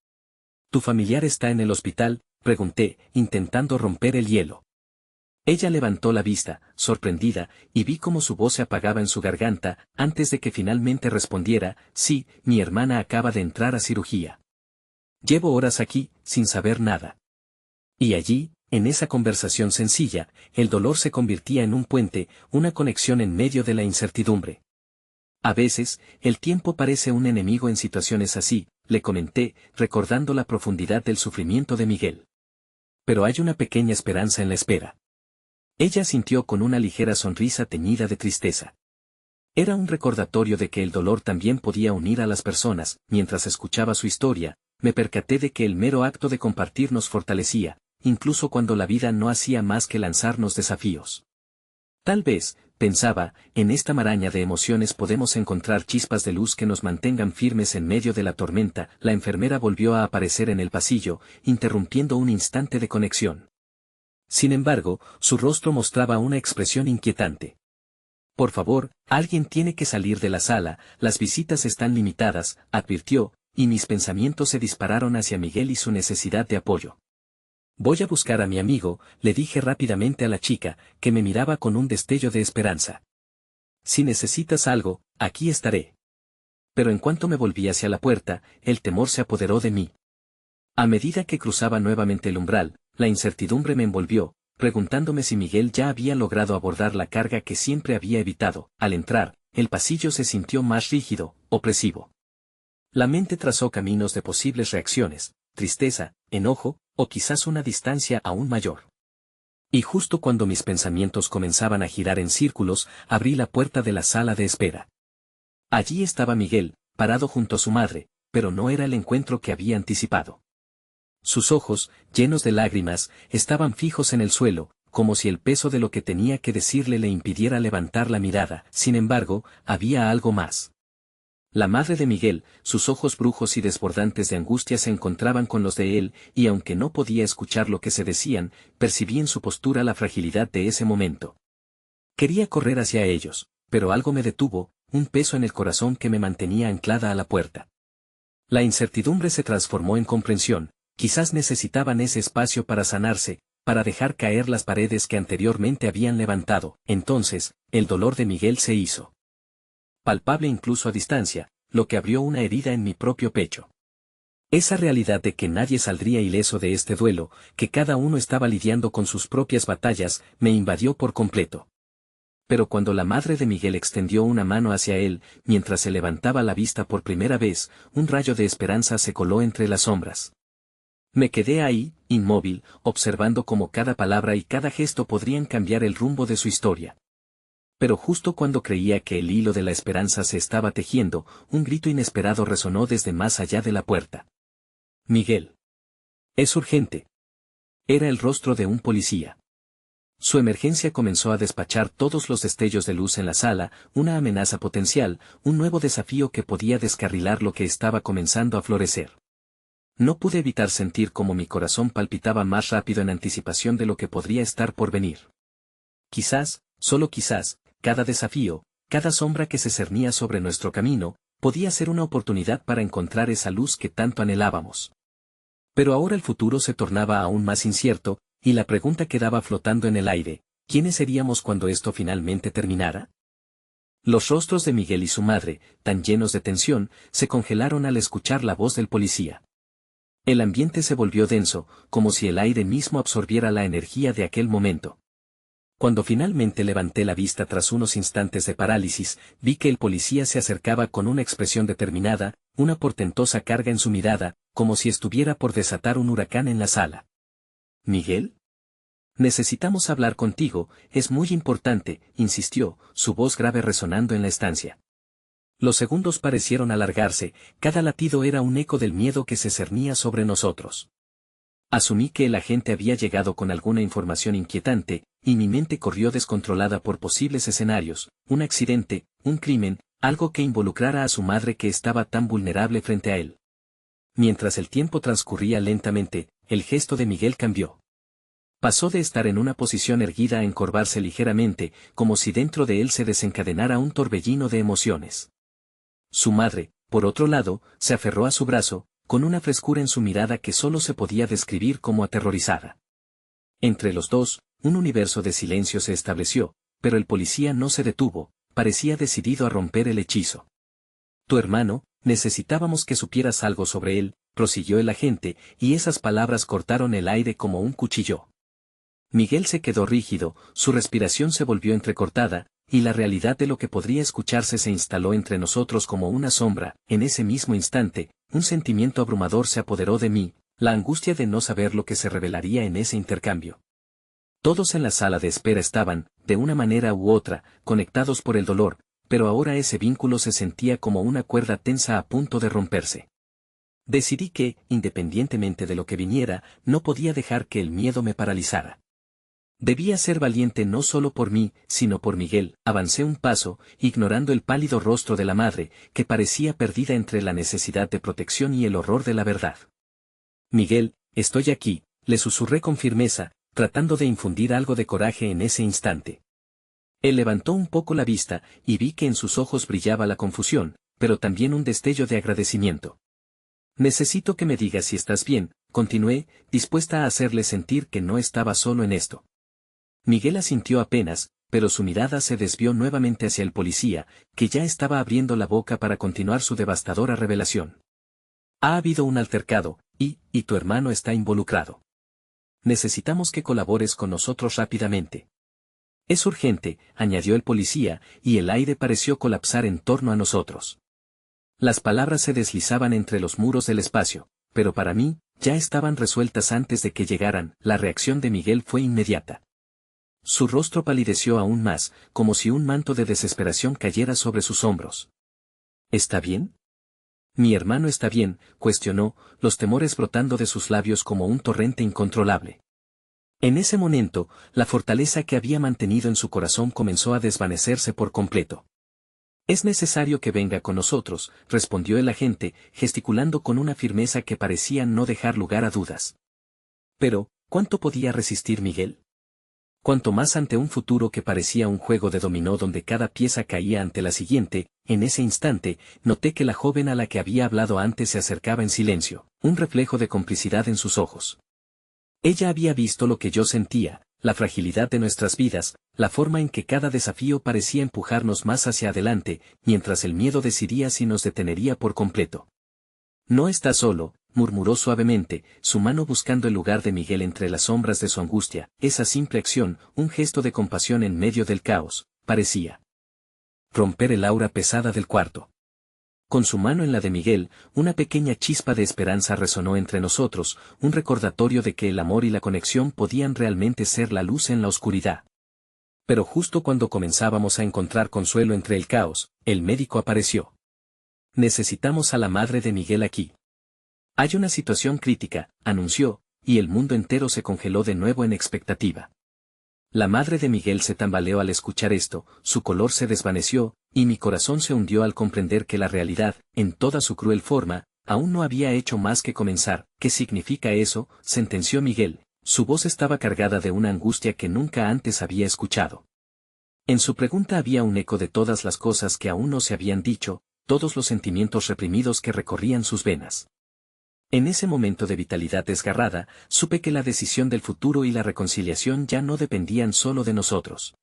¿Tu familiar está en el hospital?, pregunté, intentando romper el hielo. Ella levantó la vista, sorprendida, y vi cómo su voz se apagaba en su garganta, antes de que finalmente respondiera: sí, mi hermana acaba de entrar a cirugía. Llevo horas aquí, sin saber nada. Y allí, en esa conversación sencilla, el dolor se convertía en un puente, una conexión en medio de la incertidumbre. A veces, el tiempo parece un enemigo en situaciones así, le comenté, recordando la profundidad del sufrimiento de Miguel. Pero hay una pequeña esperanza en la espera. Ella sintió con una ligera sonrisa teñida de tristeza. Era un recordatorio de que el dolor también podía unir a las personas. Mientras escuchaba su historia, me percaté de que el mero acto de compartir nos fortalecía, incluso cuando la vida no hacía más que lanzarnos desafíos. Tal vez, pensaba, en esta maraña de emociones podemos encontrar chispas de luz que nos mantengan firmes en medio de la tormenta. La enfermera volvió a aparecer en el pasillo, interrumpiendo un instante de conexión. Sin embargo, su rostro mostraba una expresión inquietante. Por favor, alguien tiene que salir de la sala, las visitas están limitadas, advirtió, y mis pensamientos se dispararon hacia Miguel y su necesidad de apoyo. Voy a buscar a mi amigo, le dije rápidamente a la chica, que me miraba con un destello de esperanza. Si necesitas algo, aquí estaré. Pero en cuanto me volví hacia la puerta, el temor se apoderó de mí. A medida que cruzaba nuevamente el umbral, la incertidumbre me envolvió, preguntándome si Miguel ya había logrado abordar la carga que siempre había evitado. Al entrar, el pasillo se sintió más rígido, opresivo. La mente trazó caminos de posibles reacciones, tristeza, enojo, o quizás una distancia aún mayor. Y justo cuando mis pensamientos comenzaban a girar en círculos, abrí la puerta de la sala de espera. Allí estaba Miguel, parado junto a su madre, pero no era el encuentro que había anticipado. Sus ojos, llenos de lágrimas, estaban fijos en el suelo, como si el peso de lo que tenía que decirle le impidiera levantar la mirada. Sin embargo, había algo más. La madre de Miguel, sus ojos brujos y desbordantes de angustia se encontraban con los de él, y aunque no podía escuchar lo que se decían, percibí en su postura la fragilidad de ese momento. Quería correr hacia ellos, pero algo me detuvo, un peso en el corazón que me mantenía anclada a la puerta. La incertidumbre se transformó en comprensión, quizás necesitaban ese espacio para sanarse, para dejar caer las paredes que anteriormente habían levantado. Entonces, el dolor de Miguel se hizo palpable incluso a distancia, lo que abrió una herida en mi propio pecho. Esa realidad de que nadie saldría ileso de este duelo, que cada uno estaba lidiando con sus propias batallas, me invadió por completo. Pero cuando la madre de Miguel extendió una mano hacia él, mientras se levantaba la vista por primera vez, un rayo de esperanza se coló entre las sombras. Me quedé ahí, inmóvil, observando cómo cada palabra y cada gesto podrían cambiar el rumbo de su historia. Pero justo cuando creía que el hilo de la esperanza se estaba tejiendo, un grito inesperado resonó desde más allá de la puerta. Miguel. Es urgente. Era el rostro de un policía. Su emergencia comenzó a despachar todos los destellos de luz en la sala, una amenaza potencial, un nuevo desafío que podía descarrilar lo que estaba comenzando a florecer. No pude evitar sentir cómo mi corazón palpitaba más rápido en anticipación de lo que podría estar por venir. Quizás, solo quizás, cada desafío, cada sombra que se cernía sobre nuestro camino, podía ser una oportunidad para encontrar esa luz que tanto anhelábamos. Pero ahora el futuro se tornaba aún más incierto, y la pregunta quedaba flotando en el aire: ¿quiénes seríamos cuando esto finalmente terminara? Los rostros de Miguel y su madre, tan llenos de tensión, se congelaron al escuchar la voz del policía. El ambiente se volvió denso, como si el aire mismo absorbiera la energía de aquel momento. Cuando finalmente levanté la vista tras unos instantes de parálisis, vi que el policía se acercaba con una expresión determinada, una portentosa carga en su mirada, como si estuviera por desatar un huracán en la sala. ¿Miguel? Necesitamos hablar contigo, es muy importante, insistió, su voz grave resonando en la estancia. Los segundos parecieron alargarse, cada latido era un eco del miedo que se cernía sobre nosotros. Asumí que el agente había llegado con alguna información inquietante, y mi mente corrió descontrolada por posibles escenarios, un accidente, un crimen, algo que involucrara a su madre que estaba tan vulnerable frente a él. Mientras el tiempo transcurría lentamente, el gesto de Miguel cambió. Pasó de estar en una posición erguida a encorvarse ligeramente, como si dentro de él se desencadenara un torbellino de emociones. Su madre, por otro lado, se aferró a su brazo, con una frescura en su mirada que solo se podía describir como aterrorizada. Entre los dos, un universo de silencio se estableció, pero el policía no se detuvo, parecía decidido a romper el hechizo. Tu hermano, necesitábamos que supieras algo sobre él, prosiguió el agente, y esas palabras cortaron el aire como un cuchillo. Miguel se quedó rígido, su respiración se volvió entrecortada, y la realidad de lo que podría escucharse se instaló entre nosotros como una sombra. En ese mismo instante, un sentimiento abrumador se apoderó de mí, la angustia de no saber lo que se revelaría en ese intercambio. Todos en la sala de espera estaban, de una manera u otra, conectados por el dolor, pero ahora ese vínculo se sentía como una cuerda tensa a punto de romperse. Decidí que, independientemente de lo que viniera, no podía dejar que el miedo me paralizara. Debía ser valiente no solo por mí, sino por Miguel. Avancé un paso, ignorando el pálido rostro de la madre, que parecía perdida entre la necesidad de protección y el horror de la verdad. Miguel, estoy aquí, le susurré con firmeza, tratando de infundir algo de coraje en ese instante. Él levantó un poco la vista, y vi que en sus ojos brillaba la confusión, pero también un destello de agradecimiento. Necesito que me digas si estás bien, continué, dispuesta a hacerle sentir que no estaba solo en esto. Miguel asintió apenas, pero su mirada se desvió nuevamente hacia el policía, que ya estaba abriendo la boca para continuar su devastadora revelación. Ha habido un altercado, y tu hermano está involucrado. Necesitamos que colabores con nosotros rápidamente. Es urgente, añadió el policía, y el aire pareció colapsar en torno a nosotros. Las palabras se deslizaban entre los muros del espacio, pero para mí, ya estaban resueltas antes de que llegaran. La reacción de Miguel fue inmediata. Su rostro palideció aún más, como si un manto de desesperación cayera sobre sus hombros. ¿Está bien? Mi hermano está bien, cuestionó, los temores brotando de sus labios como un torrente incontrolable. En ese momento, la fortaleza que había mantenido en su corazón comenzó a desvanecerse por completo. Es necesario que venga con nosotros, respondió el agente, gesticulando con una firmeza que parecía no dejar lugar a dudas. Pero, ¿cuánto podía resistir Miguel? Cuanto más ante un futuro que parecía un juego de dominó donde cada pieza caía ante la siguiente. En ese instante, noté que la joven a la que había hablado antes se acercaba en silencio, un reflejo de complicidad en sus ojos. Ella había visto lo que yo sentía, la fragilidad de nuestras vidas, la forma en que cada desafío parecía empujarnos más hacia adelante, mientras el miedo decidía si nos detenería por completo. No está solo, murmuró suavemente, su mano buscando el lugar de Miguel entre las sombras de su angustia. Esa simple acción, un gesto de compasión en medio del caos, parecía romper el aura pesada del cuarto. Con su mano en la de Miguel, una pequeña chispa de esperanza resonó entre nosotros, un recordatorio de que el amor y la conexión podían realmente ser la luz en la oscuridad. Pero justo cuando comenzábamos a encontrar consuelo entre el caos, el médico apareció. Necesitamos a la madre de Miguel aquí. Hay una situación crítica, anunció, y el mundo entero se congeló de nuevo en expectativa. La madre de Miguel se tambaleó al escuchar esto, su color se desvaneció, y mi corazón se hundió al comprender que la realidad, en toda su cruel forma, aún no había hecho más que comenzar. ¿Qué significa eso?, sentenció Miguel, su voz estaba cargada de una angustia que nunca antes había escuchado. En su pregunta había un eco de todas las cosas que aún no se habían dicho, todos los sentimientos reprimidos que recorrían sus venas. En ese momento de vitalidad desgarrada, supe que la decisión del futuro y la reconciliación ya no dependían solo de nosotros.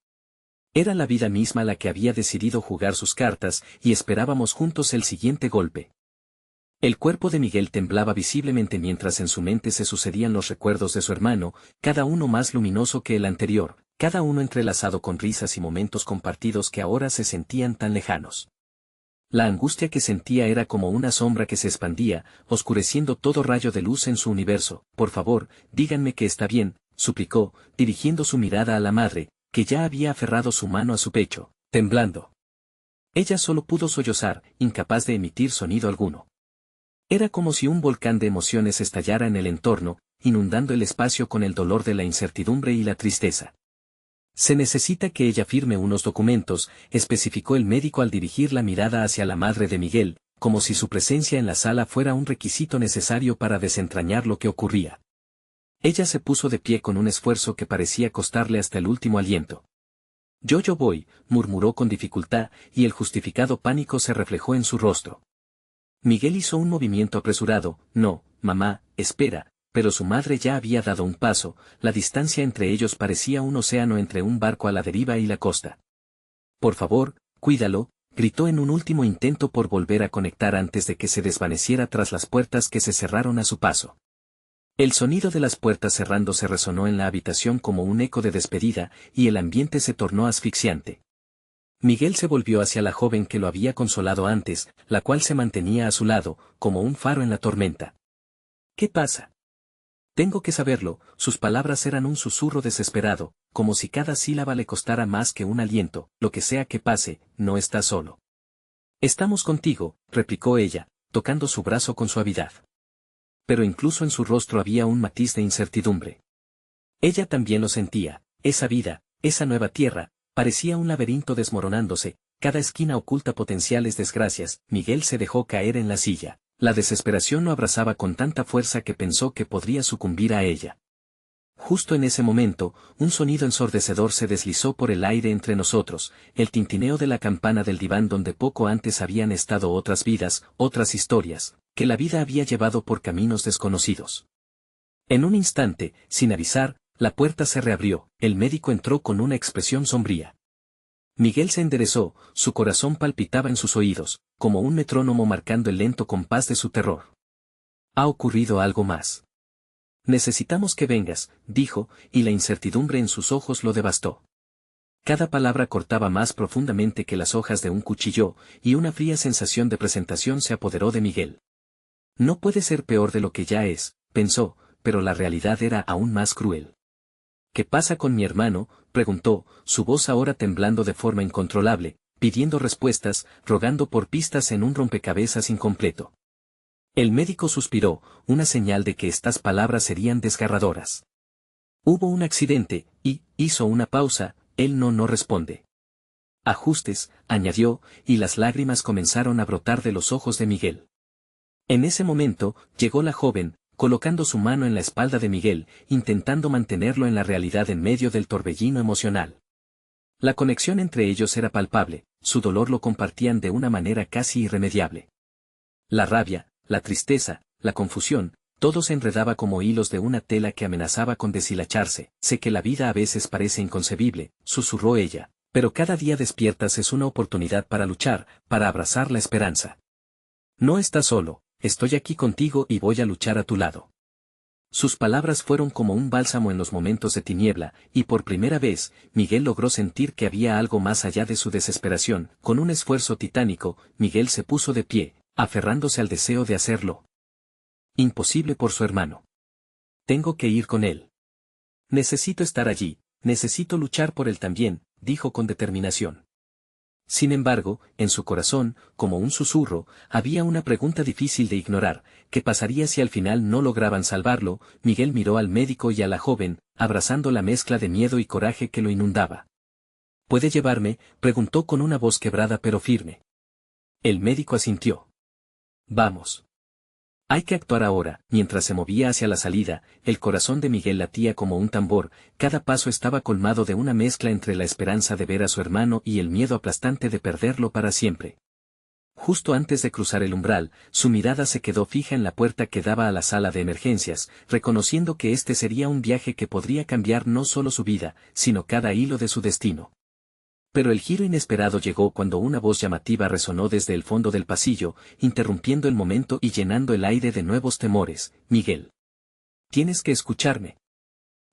Era la vida misma la que había decidido jugar sus cartas, y esperábamos juntos el siguiente golpe. El cuerpo de Miguel temblaba visiblemente mientras en su mente se sucedían los recuerdos de su hermano, cada uno más luminoso que el anterior, cada uno entrelazado con risas y momentos compartidos que ahora se sentían tan lejanos. La angustia que sentía era como una sombra que se expandía, oscureciendo todo rayo de luz en su universo. Por favor, díganme que está bien, suplicó, dirigiendo su mirada a la madre, que ya había aferrado su mano a su pecho, temblando. Ella solo pudo sollozar, incapaz de emitir sonido alguno. Era como si un volcán de emociones estallara en el entorno, inundando el espacio con el dolor de la incertidumbre y la tristeza. Se necesita que ella firme unos documentos, especificó el médico al dirigir la mirada hacia la madre de Miguel, como si su presencia en la sala fuera un requisito necesario para desentrañar lo que ocurría. Ella se puso de pie con un esfuerzo que parecía costarle hasta el último aliento. Yo voy, murmuró con dificultad, y el justificado pánico se reflejó en su rostro. Miguel hizo un movimiento apresurado. No, mamá, espera, pero su madre ya había dado un paso, la distancia entre ellos parecía un océano entre un barco a la deriva y la costa. Por favor, cuídalo, gritó en un último intento por volver a conectar antes de que se desvaneciera tras las puertas que se cerraron a su paso. El sonido de las puertas cerrándose resonó en la habitación como un eco de despedida, y el ambiente se tornó asfixiante. Miguel se volvió hacia la joven que lo había consolado antes, la cual se mantenía a su lado, como un faro en la tormenta. ¿Qué pasa? Tengo que saberlo. Sus palabras eran un susurro desesperado, como si cada sílaba le costara más que un aliento. Lo que sea que pase, no estás solo. Estamos contigo, replicó ella, tocando su brazo con suavidad. Pero incluso en su rostro había un matiz de incertidumbre. Ella también lo sentía, esa vida, esa nueva tierra, parecía un laberinto desmoronándose, cada esquina oculta potenciales desgracias. Miguel se dejó caer en la silla. La desesperación lo abrazaba con tanta fuerza que pensó que podría sucumbir a ella. Justo en ese momento, un sonido ensordecedor se deslizó por el aire entre nosotros, el tintineo de la campana del diván donde poco antes habían estado otras vidas, otras historias, que la vida había llevado por caminos desconocidos. En un instante, sin avisar, la puerta se reabrió, el médico entró con una expresión sombría. Miguel se enderezó, su corazón palpitaba en sus oídos, como un metrónomo marcando el lento compás de su terror. Ha ocurrido algo más. Necesitamos que vengas, dijo, y la incertidumbre en sus ojos lo devastó. Cada palabra cortaba más profundamente que las hojas de un cuchillo, y una fría sensación de presentación se apoderó de Miguel. No puede ser peor de lo que ya es, pensó, pero la realidad era aún más cruel. ¿Qué pasa con mi hermano?, preguntó, su voz ahora temblando de forma incontrolable, pidiendo respuestas, rogando por pistas en un rompecabezas incompleto. El médico suspiró, una señal de que estas palabras serían desgarradoras. Hubo un accidente, y, hizo una pausa, él no responde. Ajustes, añadió, y las lágrimas comenzaron a brotar de los ojos de Miguel. En ese momento, llegó la joven, colocando su mano en la espalda de Miguel, intentando mantenerlo en la realidad en medio del torbellino emocional. La conexión entre ellos era palpable, su dolor lo compartían de una manera casi irremediable. La rabia, la tristeza, la confusión, todo se enredaba como hilos de una tela que amenazaba con deshilacharse. Sé que la vida a veces parece inconcebible, susurró ella, pero cada día despiertas es una oportunidad para luchar, para abrazar la esperanza. No estás solo. Estoy aquí contigo y voy a luchar a tu lado. Sus palabras fueron como un bálsamo en los momentos de tiniebla, y por primera vez, Miguel logró sentir que había algo más allá de su desesperación. Con un esfuerzo titánico, Miguel se puso de pie, aferrándose al deseo de hacerlo imposible por su hermano. Tengo que ir con él. Necesito estar allí, necesito luchar por él también, dijo con determinación. Sin embargo, en su corazón, como un susurro, había una pregunta difícil de ignorar: ¿qué pasaría si al final no lograban salvarlo? Miguel miró al médico y a la joven, abrazando la mezcla de miedo y coraje que lo inundaba. ¿Puede llevarme?, preguntó con una voz quebrada pero firme. El médico asintió. Vamos. Hay que actuar ahora. Mientras se movía hacia la salida, el corazón de Miguel latía como un tambor, cada paso estaba colmado de una mezcla entre la esperanza de ver a su hermano y el miedo aplastante de perderlo para siempre. Justo antes de cruzar el umbral, su mirada se quedó fija en la puerta que daba a la sala de emergencias, reconociendo que este sería un viaje que podría cambiar no solo su vida, sino cada hilo de su destino. Pero el giro inesperado llegó cuando una voz llamativa resonó desde el fondo del pasillo, interrumpiendo el momento y llenando el aire de nuevos temores. Miguel. Tienes que escucharme.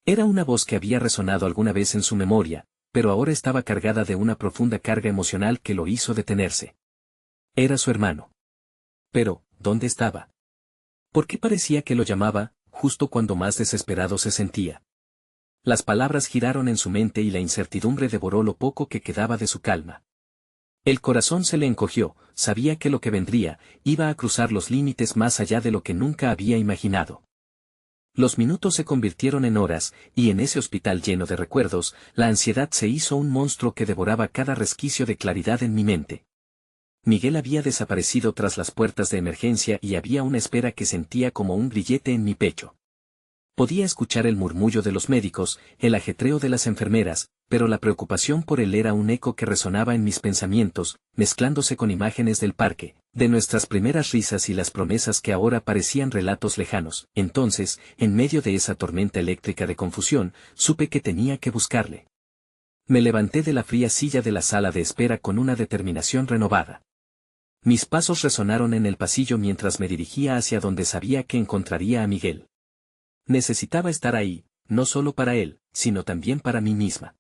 Era una voz que había resonado alguna vez en su memoria, pero ahora estaba cargada de una profunda carga emocional que lo hizo detenerse. Era su hermano. Pero, ¿dónde estaba? ¿Por qué parecía que lo llamaba, justo cuando más desesperado se sentía? Las palabras giraron en su mente y la incertidumbre devoró lo poco que quedaba de su calma. El corazón se le encogió, sabía que lo que vendría, iba a cruzar los límites más allá de lo que nunca había imaginado. Los minutos se convirtieron en horas, y en ese hospital lleno de recuerdos, la ansiedad se hizo un monstruo que devoraba cada resquicio de claridad en mi mente. Miguel había desaparecido tras las puertas de emergencia y había una espera que sentía como un grillete en mi pecho. Podía escuchar el murmullo de los médicos, el ajetreo de las enfermeras, pero la preocupación por él era un eco que resonaba en mis pensamientos, mezclándose con imágenes del parque, de nuestras primeras risas y las promesas que ahora parecían relatos lejanos. Entonces, en medio de esa tormenta eléctrica de confusión, supe que tenía que buscarle. Me levanté de la fría silla de la sala de espera con una determinación renovada. Mis pasos resonaron en el pasillo mientras me dirigía hacia donde sabía que encontraría a Miguel. Necesitaba estar ahí, no solo para él, sino también para mí misma.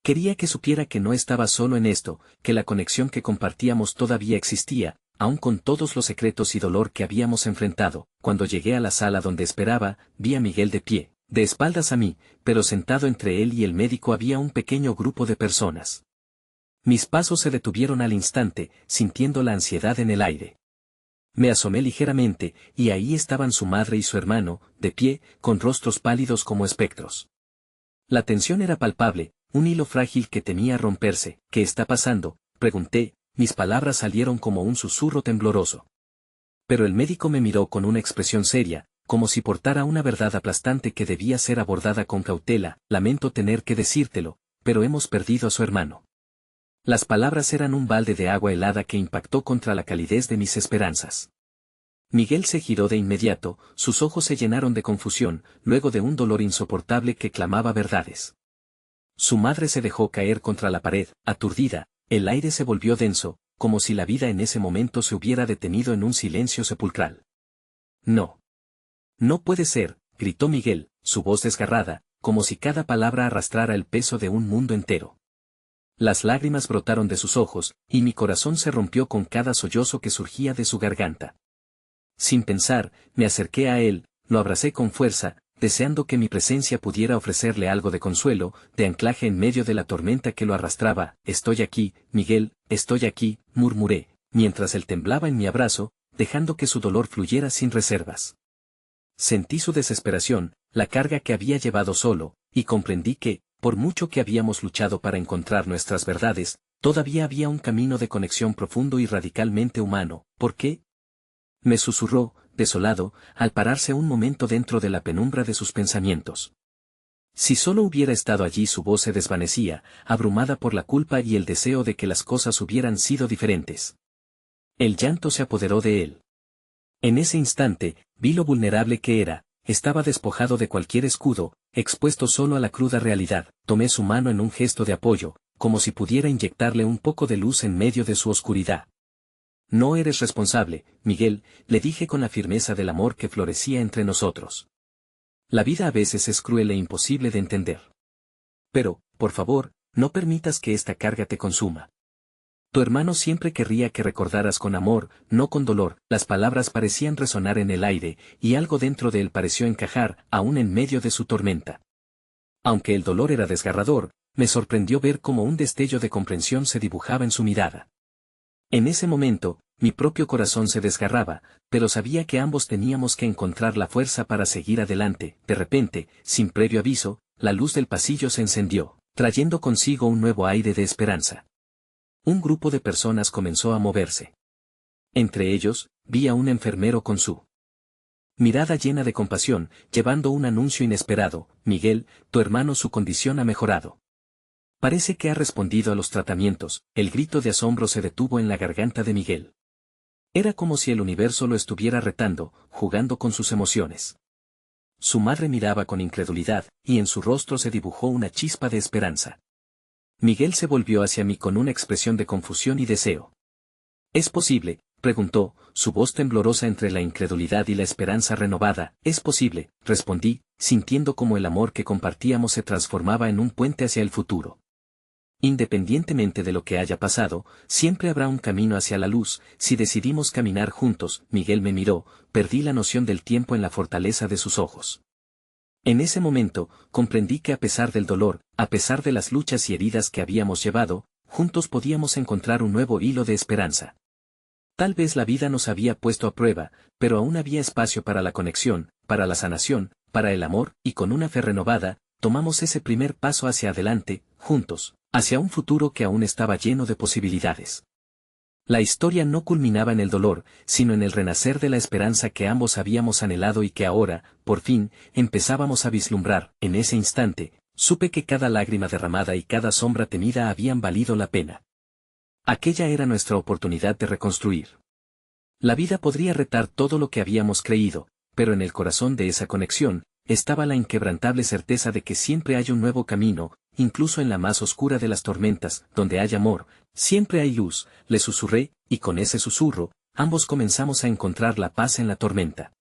Quería que supiera que no estaba solo en esto, que la conexión que compartíamos todavía existía, aun con todos los secretos y dolor que habíamos enfrentado. Cuando llegué a la sala donde esperaba, vi a Miguel de pie, de espaldas a mí, pero sentado entre él y el médico había un pequeño grupo de personas. Mis pasos se detuvieron al instante, sintiendo la ansiedad en el aire. Me asomé ligeramente, y ahí estaban su madre y su hermano, de pie, con rostros pálidos como espectros. La tensión era palpable, un hilo frágil que temía romperse. ¿Qué está pasando?, pregunté, mis palabras salieron como un susurro tembloroso. Pero el médico me miró con una expresión seria, como si portara una verdad aplastante que debía ser abordada con cautela. Lamento tener que decírtelo, pero hemos perdido a su hermano. Las palabras eran un balde de agua helada que impactó contra la calidez de mis esperanzas. Miguel se giró de inmediato, sus ojos se llenaron de confusión, luego de un dolor insoportable que clamaba verdades. Su madre se dejó caer contra la pared, aturdida, el aire se volvió denso, como si la vida en ese momento se hubiera detenido en un silencio sepulcral. No. No puede ser, gritó Miguel, su voz desgarrada, como si cada palabra arrastrara el peso de un mundo entero. Las lágrimas brotaron de sus ojos, y mi corazón se rompió con cada sollozo que surgía de su garganta. Sin pensar, me acerqué a él, lo abracé con fuerza, deseando que mi presencia pudiera ofrecerle algo de consuelo, de anclaje en medio de la tormenta que lo arrastraba. Estoy aquí, Miguel, estoy aquí, murmuré, mientras él temblaba en mi abrazo, dejando que su dolor fluyera sin reservas. Sentí su desesperación, la carga que había llevado solo, y comprendí que, por mucho que habíamos luchado para encontrar nuestras verdades, todavía había un camino de conexión profundo y radicalmente humano. ¿Por qué?, me susurró, desolado, al pararse un momento dentro de la penumbra de sus pensamientos. Si solo hubiera estado allí, su voz se desvanecía, abrumada por la culpa y el deseo de que las cosas hubieran sido diferentes. El llanto se apoderó de él. En ese instante, vi lo vulnerable que era. Estaba despojado de cualquier escudo, expuesto solo a la cruda realidad. Tomé su mano en un gesto de apoyo, como si pudiera inyectarle un poco de luz en medio de su oscuridad. No eres responsable, Miguel, le dije con la firmeza del amor que florecía entre nosotros. La vida a veces es cruel e imposible de entender. Pero, por favor, no permitas que esta carga te consuma. Tu hermano siempre querría que recordaras con amor, no con dolor. Las palabras parecían resonar en el aire, y algo dentro de él pareció encajar, aún en medio de su tormenta. Aunque el dolor era desgarrador, me sorprendió ver cómo un destello de comprensión se dibujaba en su mirada. En ese momento, mi propio corazón se desgarraba, pero sabía que ambos teníamos que encontrar la fuerza para seguir adelante. De repente, sin previo aviso, la luz del pasillo se encendió, trayendo consigo un nuevo aire de esperanza. Un grupo de personas comenzó a moverse. Entre ellos, vi a un enfermero con su mirada llena de compasión, llevando un anuncio inesperado: Miguel, tu hermano, su condición ha mejorado. Parece que ha respondido a los tratamientos. El grito de asombro se detuvo en la garganta de Miguel. Era como si el universo lo estuviera retando, jugando con sus emociones. Su madre miraba con incredulidad, y en su rostro se dibujó una chispa de esperanza. Miguel se volvió hacia mí con una expresión de confusión y deseo. ¿Es posible?, preguntó, su voz temblorosa entre la incredulidad y la esperanza renovada. Es posible, respondí, sintiendo como el amor que compartíamos se transformaba en un puente hacia el futuro. Independientemente de lo que haya pasado, siempre habrá un camino hacia la luz, si decidimos caminar juntos. Miguel me miró, perdí la noción del tiempo en la fortaleza de sus ojos. En ese momento, comprendí que a pesar del dolor, a pesar de las luchas y heridas que habíamos llevado, juntos podíamos encontrar un nuevo hilo de esperanza. Tal vez la vida nos había puesto a prueba, pero aún había espacio para la conexión, para la sanación, para el amor, y con una fe renovada, tomamos ese primer paso hacia adelante, juntos, hacia un futuro que aún estaba lleno de posibilidades. La historia no culminaba en el dolor, sino en el renacer de la esperanza que ambos habíamos anhelado y que ahora, por fin, empezábamos a vislumbrar. En ese instante, supe que cada lágrima derramada y cada sombra temida habían valido la pena. Aquella era nuestra oportunidad de reconstruir. La vida podría retar todo lo que habíamos creído, pero en el corazón de esa conexión, estaba la inquebrantable certeza de que siempre hay un nuevo camino, incluso en la más oscura de las tormentas. Donde hay amor, siempre hay luz, le susurré, y con ese susurro, ambos comenzamos a encontrar la paz en la tormenta.